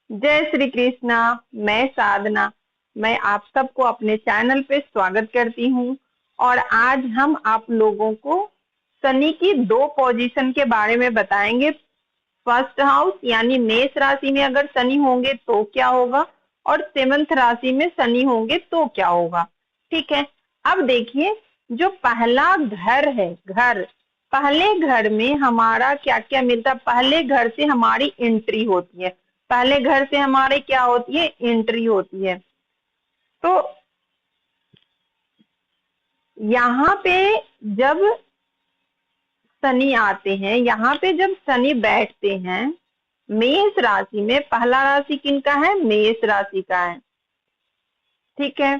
जय श्री कृष्णा। मैं साधना। मैं आप सबको अपने चैनल पे स्वागत करती हूँ। और आज हम आप लोगों को शनि की दो पोजीशन के बारे में बताएंगे। फर्स्ट हाउस यानी मेष राशि में अगर शनि होंगे तो क्या होगा, और सेवंथ राशि में शनि होंगे तो क्या होगा। ठीक है। अब देखिए, जो पहला घर है, घर, पहले घर में हमारा क्या क्या मिलता है। पहले घर से हमारी एंट्री होती है। पहले घर से हमारे क्या होती है, एंट्री होती है। तो यहाँ पे जब शनि आते हैं, यहाँ पे जब शनि बैठते हैं मेष राशि में, पहला राशि किनका है, मेष राशि का है। ठीक है।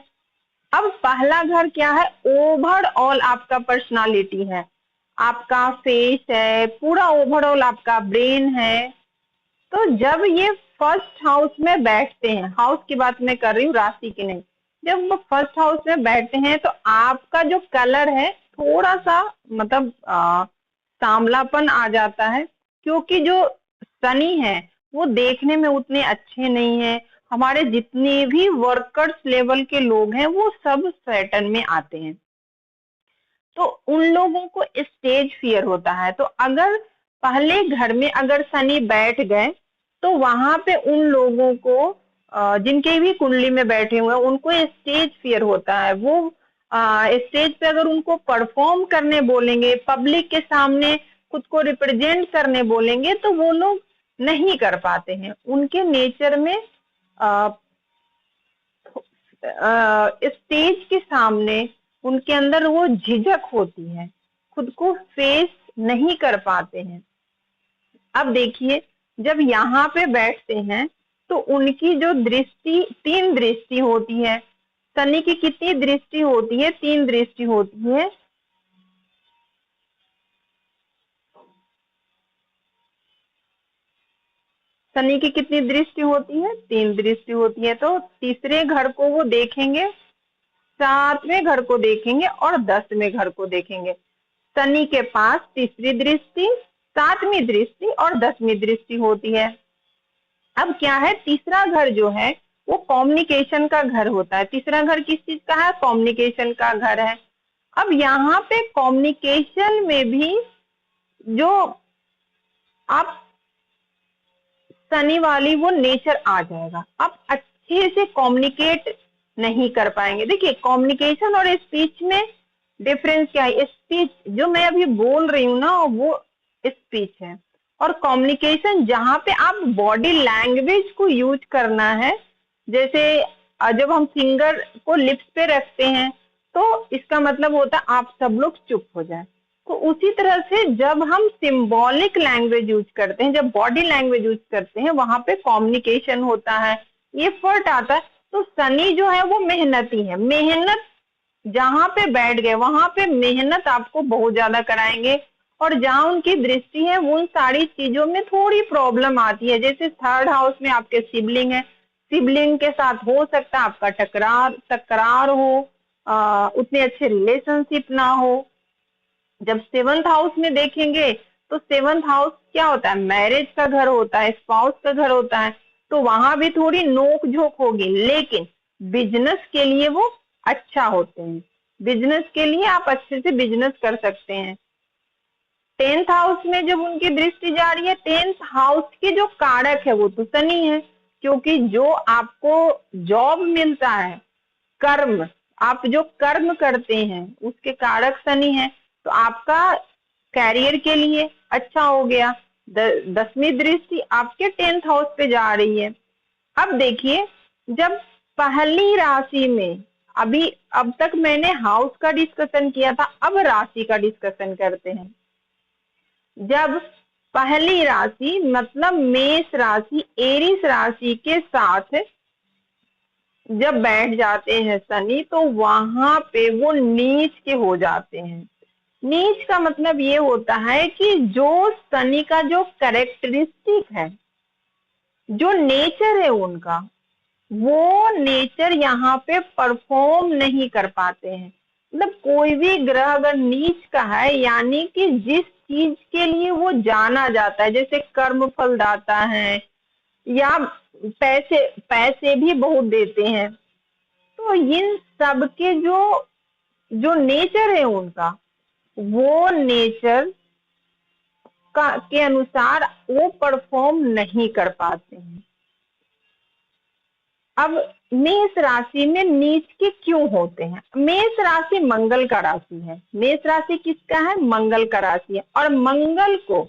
अब पहला घर क्या है, ओवरऑल आपका पर्सनालिटी है, आपका फेस है, पूरा ओवरऑल आपका ब्रेन है। तो जब ये फर्स्ट हाउस में बैठते हैं, हाउस की बात मैं कर रही हूँ, राशि की नहीं, जब वो फर्स्ट हाउस में बैठते हैं तो आपका जो कलर है थोड़ा सा मतलब सांवलापन आ जाता है। क्योंकि जो शनि है वो देखने में उतने अच्छे नहीं है। हमारे जितने भी वर्कर्स लेवल के लोग हैं वो सब सैटर्न में आते हैं, तो उन लोगों को स्टेज फियर होता है। तो अगर पहले घर में अगर शनि बैठ गए तो वहां पे उन लोगों को जिनके भी कुंडली में बैठे हुए हैं उनको स्टेज फियर होता है। वो स्टेज पे अगर उनको परफॉर्म करने बोलेंगे, पब्लिक के सामने खुद को रिप्रेजेंट करने बोलेंगे तो वो लोग नहीं कर पाते हैं। उनके नेचर में स्टेज के सामने उनके अंदर वो झिझक होती है, खुद को फेस नहीं कर पाते हैं। अब देखिए, जब यहाँ पे बैठते हैं तो उनकी जो दृष्टि, तीन दृष्टि होती है। शनि की कितनी दृष्टि होती है, तीन दृष्टि होती है। शनि की कितनी दृष्टि होती है, तीन दृष्टि होती है। तो तीसरे घर को वो देखेंगे, सातवें घर को देखेंगे और 10वें घर को देखेंगे। शनि के पास तीसरी दृष्टि, सातवीं दृष्टि और 10वीं दृष्टि होती है। अब क्या है, तीसरा घर जो है वो कम्युनिकेशन का घर होता है। तीसरा घर किस चीज का है, कम्युनिकेशन का घर है। अब यहाँ पे कम्युनिकेशन में भी जो आप शनि वाली वो नेचर आ जाएगा। आप अच्छे से कम्युनिकेट नहीं कर पाएंगे। देखिए, कम्युनिकेशन और स्पीच में डिफरेंस क्या है। स्पीच जो मैं अभी बोल रही हूँ ना वो स्पीच है, और कम्युनिकेशन जहाँ पे आप बॉडी लैंग्वेज को यूज करना है। जैसे जब हम फिंगर को लिप्स पे रखते हैं तो इसका मतलब होता है आप सब लोग चुप हो जाए। तो उसी तरह से जब हम सिंबॉलिक लैंग्वेज यूज करते हैं, जब बॉडी लैंग्वेज यूज करते हैं, वहां पे कम्युनिकेशन होता है, ये फर्क आता है। तो शनि जो है वो मेहनती है, मेहनत जहां पे बैठ गए वहां पे मेहनत आपको बहुत ज्यादा कराएंगे। और जहां उनकी दृष्टि है उन सारी चीजों में थोड़ी प्रॉब्लम आती है। जैसे थर्ड हाउस में आपके सिबलिंग है, सिबलिंग के साथ हो सकता है आपका टकरार तकरार हो, उतने अच्छे रिलेशनशिप ना हो। जब सेवंथ हाउस में देखेंगे तो सेवंथ हाउस क्या होता है, मैरिज का घर होता है, स्पाउस का घर होता है। तो वहां भी थोड़ी नोक झोंक होगी, लेकिन बिजनेस के लिए वो अच्छा होते हैं। बिजनेस के लिए आप अच्छे से बिजनेस कर सकते हैं। टेंथ हाउस में जब उनकी दृष्टि जा रही है, टेंथ हाउस के जो कारक है वो तो शनि है। क्योंकि जो आपको जॉब मिलता है, कर्म, आप जो कर्म करते हैं उसके कारक शनि है। तो आपका कैरियर के लिए अच्छा हो गया। 10वीं दृष्टि आपके टेंथ हाउस पे जा रही है। अब देखिए, जब पहली राशि में, अभी अब तक मैंने हाउस का डिस्कशन किया था, अब राशि का डिस्कशन करते हैं। जब पहली राशि मतलब मेष राशि, एरीस राशि के साथ जब बैठ जाते हैं शनि, तो वहां पे वो नीच के हो जाते हैं। नीच का मतलब ये होता है कि जो शनि का जो कैरेक्टरिस्टिक है, जो नेचर है उनका, वो नेचर यहाँ पे परफॉर्म नहीं कर पाते हैं। मतलब कोई भी ग्रह अगर नीच का है, यानी कि जिस चीज के लिए वो जाना जाता है, जैसे कर्म फल दाता है, या पैसे पैसे भी बहुत देते हैं। तो इन सब के जो जो नेचर है उनका, वो नेचर का के अनुसार वो परफॉर्म नहीं कर पाते हैं। अब मेष राशि में नीच के क्यों होते हैं? मेष राशि मंगल का राशि है। मेष राशि किसका है? मंगल का राशि है। और मंगल को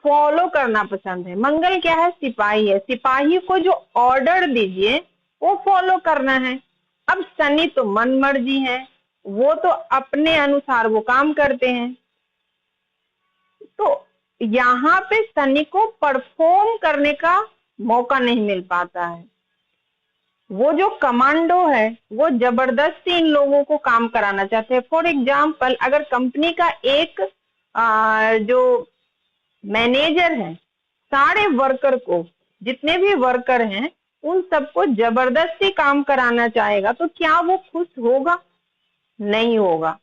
फॉलो करना पसंद है। मंगल क्या है? सिपाही है। सिपाही को जो ऑर्डर दीजिए वो फॉलो करना है। अब शनि तो मन मर्जी है, वो तो अपने अनुसार वो काम करते हैं। तो यहाँ पे शनि को परफॉर्म करने का मौका नहीं मिल पाता है। वो जो कमांडो है वो जबरदस्ती इन लोगों को काम कराना चाहते हैं। फॉर एग्जाम्पल, अगर कंपनी का एक जो मैनेजर है, सारे वर्कर को, जितने भी वर्कर हैं उन सबको जबरदस्ती काम कराना चाहेगा तो क्या वो खुश होगा? नहीं होगा।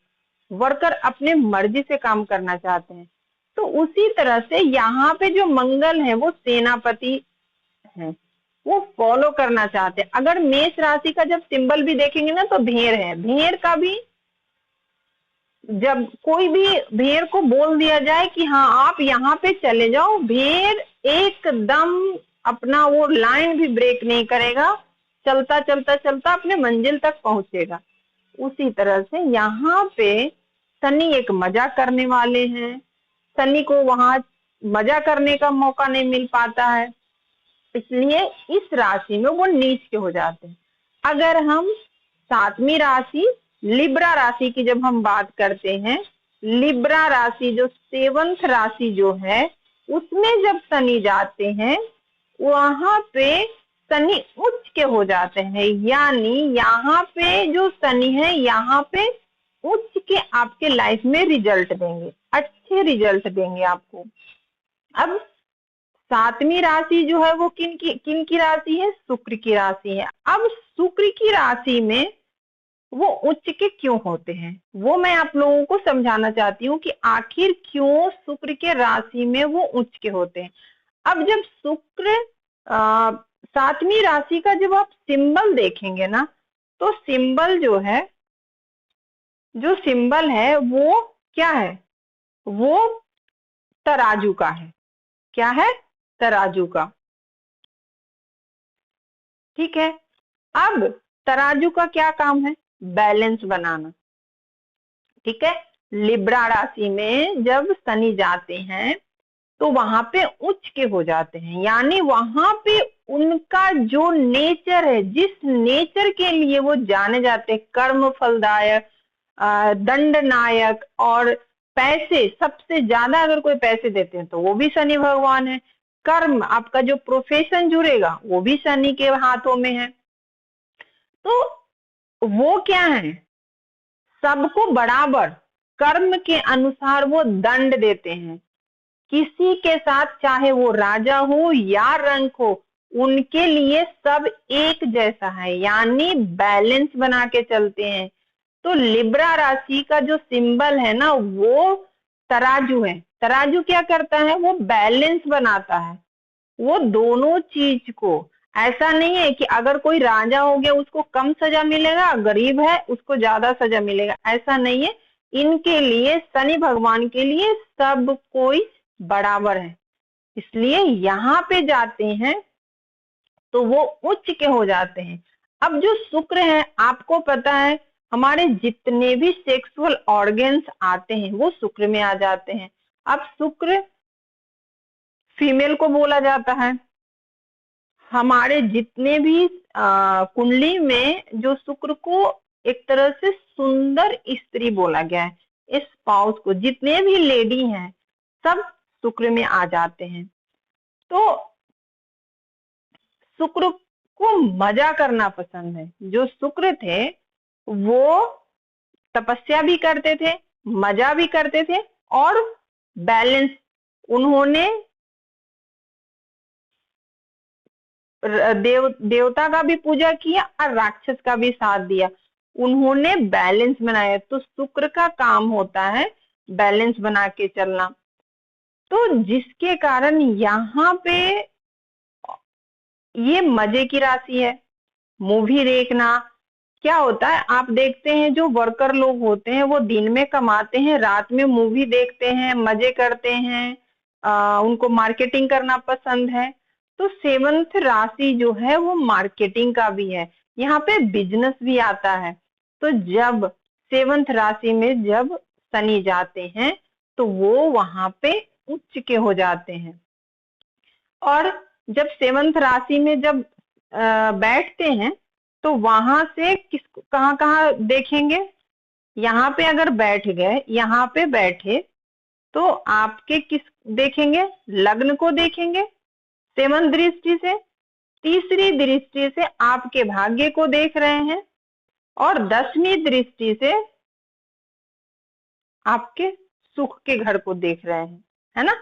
वर्कर अपने मर्जी से काम करना चाहते हैं। तो उसी तरह से यहाँ पे जो मंगल है वो सेनापति है, वो फॉलो करना चाहते हैं। अगर मेष राशि का जब सिंबल भी देखेंगे ना तो भेड़ है। भेड़ का भी, जब कोई भी भेड़ को बोल दिया जाए कि हाँ आप यहाँ पे चले जाओ, भेड़ एकदम अपना वो लाइन भी ब्रेक नहीं करेगा, चलता चलता चलता अपने मंजिल तक पहुंचेगा। उसी तरह से यहाँ पे शनि एक मजा करने वाले हैं। शनि को वहां मजा करने का मौका नहीं मिल पाता है, इसलिए इस राशि में वो नीच के हो जाते हैं। अगर हम 7वीं राशि लिब्रा राशि की जब हम बात करते हैं, लिब्रा राशि जो 7th राशि जो है उसमें जब शनि जाते हैं वहां पे शनि उच्च के हो जाते हैं। यानी यहाँ पे जो शनि है यहाँ पे उच्च के आपके लाइफ में रिजल्ट देंगे, अच्छे रिजल्ट देंगे आपको। अब 7वीं राशि जो है वो किन की राशि है? शुक्र की राशि है। अब शुक्र की राशि में वो उच्च के क्यों होते हैं वो मैं आप लोगों को समझाना चाहती हूँ कि आखिर क्यों शुक्र के राशि में वो उच्च के होते हैं। अब जब शुक्र 7वीं राशि का जब आप सिंबल देखेंगे ना तो सिंबल जो है, जो सिंबल है वो क्या है? वो तराजू का है। क्या है? तराजू का। ठीक है। अब तराजू का क्या काम है? बैलेंस बनाना। ठीक है। लिब्रा राशि में जब शनि जाते हैं तो वहां पे उच्च के हो जाते हैं, यानी वहां पे उनका जो नेचर है, जिस नेचर के लिए वो जाने जाते हैं, कर्म फलदायक, दंड नायक, और पैसे सबसे ज्यादा अगर कोई पैसे देते हैं तो वो भी शनि भगवान है। कर्म, आपका जो प्रोफेशन जुड़ेगा वो भी शनि के हाथों में है। तो वो क्या है? सबको बराबर कर्म के अनुसार वो दंड देते हैं। किसी के साथ चाहे वो राजा हो या रंक हो, उनके लिए सब एक जैसा है, यानी बैलेंस बना के चलते हैं। तो लिब्रा राशि का जो सिंबल है ना वो तराजू है। तराजू क्या करता है? वो बैलेंस बनाता है, वो दोनों चीज को। ऐसा नहीं है कि अगर कोई राजा हो गया उसको कम सजा मिलेगा, गरीब है उसको ज्यादा सजा मिलेगा, ऐसा नहीं है। इनके लिए, शनि भगवान के लिए सब कोई बराबर है, इसलिए यहाँ पे जाते हैं तो वो उच्च के हो जाते हैं। अब जो शुक्र है, आपको पता है हमारे जितने भी सेक्सुअल ऑर्गन्स आते हैं वो शुक्र में आ जाते हैं। अब शुक्र फीमेल को बोला जाता है। हमारे जितने भी कुंडली में जो शुक्र को एक तरह से सुंदर स्त्री बोला गया है, इस स्पाउस को, जितने भी लेडी हैं सब शुक्र में आ जाते हैं। तो शुक्र को मजा करना पसंद है। जो शुक्र थे वो तपस्या भी करते थे, मजा भी करते थे, और बैलेंस, उन्होंने देवता का भी पूजा किया और राक्षस का भी साथ दिया, उन्होंने बैलेंस बनाया। तो शुक्र का काम होता है बैलेंस बना के चलना। तो जिसके कारण यहाँ पे ये मजे की राशि है। मूवी देखना, क्या होता है आप देखते हैं जो वर्कर लोग होते हैं वो दिन में कमाते हैं, रात में मूवी देखते हैं, मजे करते हैं, उनको मार्केटिंग करना पसंद है। तो सेवंथ राशि जो है वो मार्केटिंग का भी है, यहाँ पे बिजनेस भी आता है। तो जब सेवंथ राशि में जब शनि जाते हैं तो वो वहां पे उच्च के हो जाते हैं। और जब सेवंथ राशि में जब बैठते हैं तो वहां से किस कहाँ कहाँ देखेंगे, यहाँ पे अगर बैठ गए, यहाँ पे बैठे तो आपके किस देखेंगे, लग्न को देखेंगे सेवंथ दृष्टि से, तीसरी दृष्टि से आपके भाग्य को देख रहे हैं, और 10वीं दृष्टि से आपके सुख के घर को देख रहे हैं, है ना।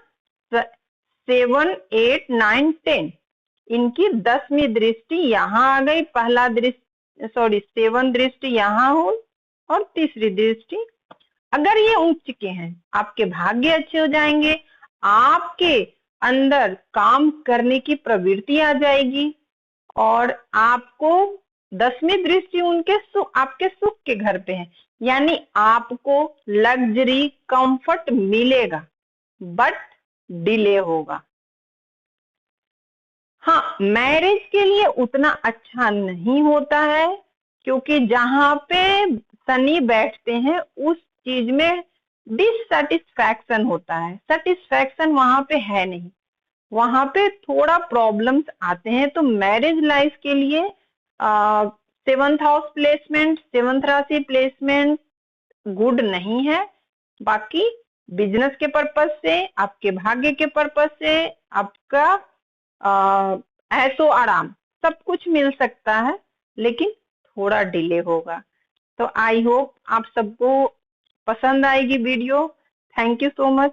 7, 8, 9, 10 इनकी 10वीं दृष्टि यहाँ आ गई, पहला दृष्टि सॉरी 7 दृष्टि यहाँ हो और तीसरी दृष्टि। अगर ये उच्च के हैं आपके भाग्य अच्छे हो जाएंगे, आपके अंदर काम करने की प्रवृत्ति आ जाएगी, और आपको 10वीं दृष्टि उनके सुख, आपके सुख के घर पे है, यानी आपको लग्जरी कंफर्ट मिलेगा बट डिले होगा। हाँ, मैरिज के लिए उतना अच्छा नहीं होता है, क्योंकि जहां पे शनि बैठते हैं उस चीज में डिससेटिस्फैक्शन होता है, सेटिस्फैक्शन वहां पे है नहीं, वहां पे थोड़ा प्रॉब्लम्स आते हैं। तो मैरिज लाइफ के लिए 7th हाउस प्लेसमेंट, 7th राशि प्लेसमेंट गुड नहीं है। बाकी बिजनेस के पर्पज से, आपके भाग्य के पर्पज से, आपका ऐशो आराम सब कुछ मिल सकता है, लेकिन थोड़ा डिले होगा। तो आई होप आप सबको पसंद आएगी video. Thank you so much.